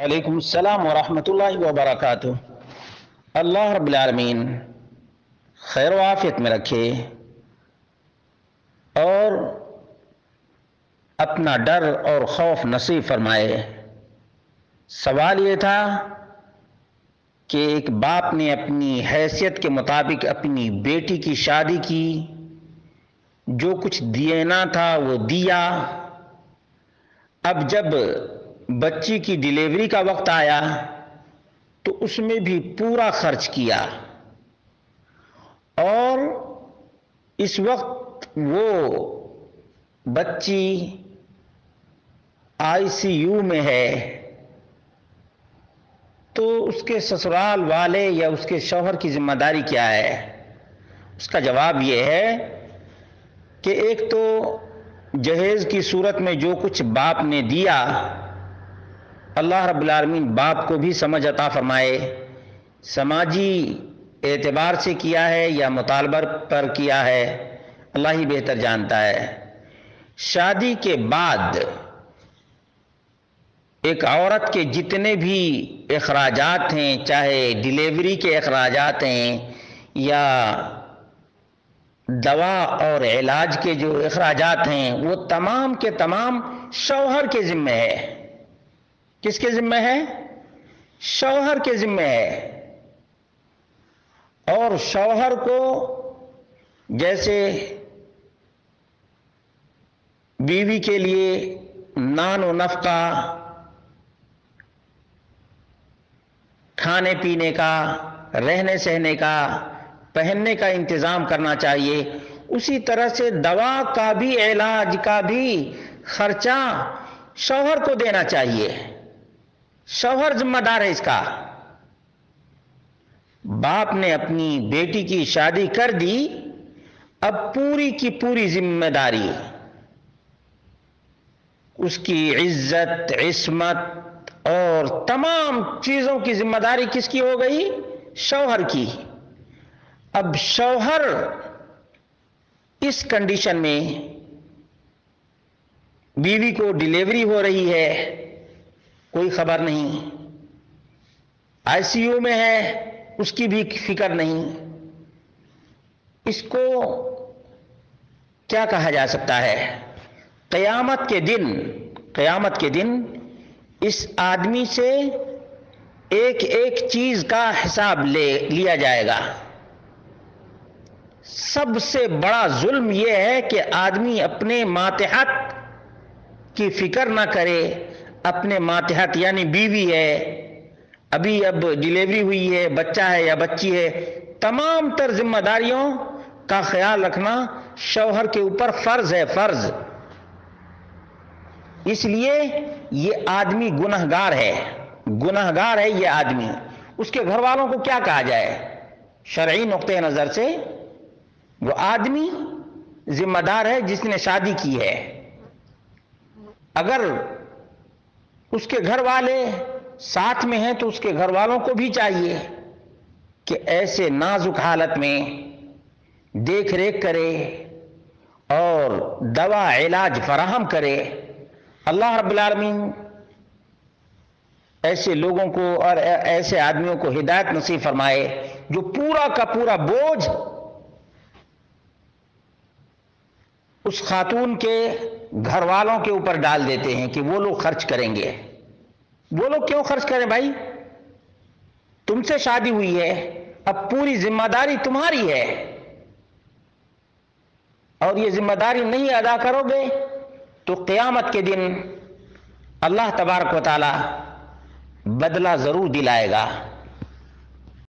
وعلیکم السلام ورحمۃ اللہ وبرکاتہ۔ اللہ رب العالمین خیر و عافیت میں رکھے اور اپنا ڈر اور خوف نصیب فرمائے۔ سوال یہ تھا کہ ایک باپ نے اپنی حیثیت کے مطابق اپنی بیٹی کی شادی کی، جو کچھ دینا تھا وہ دیا۔ اب جب بچی کی ڈیلیوری کا وقت آیا تو اس میں بھی پورا خرچ کیا، اور اس وقت وہ بچی ICU میں ہے، تو اس کے سسرال والے یا اس کے شوہر کی ذمہ داری کیا ہے؟ اس کا جواب یہ ہے کہ ایک تو جہیز کی صورت میں جو کچھ باپ نے دیا، اللہ رب العالمین باپ کو بھی سمجھ عطا فرمائے، سماجی اعتبار سے کیا ہے یا مطالبہ پر کیا ہے، اللہ ہی بہتر جانتا ہے۔ شادی کے بعد ایک عورت کے جتنے بھی اخراجات ہیں، چاہے ڈیلیوری کے اخراجات ہیں یا دوا اور علاج کے جو اخراجات ہیں، وہ تمام کے تمام شوہر کے ذمہ ہے۔ کس کے ذمہ ہے؟ شوہر کے ذمہ ہے۔ اور شوہر کو جیسے بیوی کے لیے نان و نفقہ، کھانے پینے کا، رہنے سہنے کا، پہننے کا انتظام کرنا چاہیے، اسی طرح سے دوا کا بھی، علاج کا بھی خرچہ شوہر کو دینا چاہیے۔ شوہر ذمہ دار ہے اس کا۔ باپ نے اپنی بیٹی کی شادی کر دی، اب پوری کی پوری ذمہ داری، اس کی عزت، عصمت اور تمام چیزوں کی ذمہ داری کس کی ہو گئی؟ شوہر کی۔ اب شوہر اس کنڈیشن میں، بیوی کو ڈیلیوری ہو رہی ہے، کوئی خبر نہیں، ICU میں ہے، اس کی بھی فکر نہیں، اس کو کیا کہا جا سکتا ہے؟ قیامت کے دن اس آدمی سے ایک ایک چیز کا حساب لیا جائے گا۔ سب سے بڑا ظلم یہ ہے کہ آدمی اپنے ماتحت کی فکر نہ کرے۔ اپنے ماتحت یعنی بیوی ہے، اب ڈیلیوری ہوئی ہے، بچہ ہے یا بچی ہے، تمام تر ذمہ داریوں کا خیال رکھنا شوہر کے اوپر فرض ہے، فرض۔ اس لیے یہ آدمی گنہگار ہے، گنہگار ہے یہ آدمی۔ اس کے گھر والوں کو کیا کہا جائے؟ شرعی نقطہ نظر سے وہ آدمی ذمہ دار ہے جس نے شادی کی ہے۔ اگر اس کے گھر والے ساتھ میں ہیں تو اس کے گھر والوں کو بھی چاہیے کہ ایسے نازک حالت میں دیکھ ریکھ کرے اور دوا علاج فراہم کرے۔ اللہ رب العالمین ایسے لوگوں کو اور ایسے آدمیوں کو ہدایت نصیب فرمائے جو پورا کا پورا بوجھ اس خاتون کے گھر والوں کے اوپر ڈال دیتے ہیں کہ وہ لوگ خرچ کریں گے۔ وہ لوگ کیوں خرچ کریں بھائی؟ تم سے شادی ہوئی ہے، اب پوری ذمہ داری تمہاری ہے، اور یہ ذمہ داری نہیں ادا کرو گے تو قیامت کے دن اللہ تبارک و تعالی بدلہ ضرور دلائے گا۔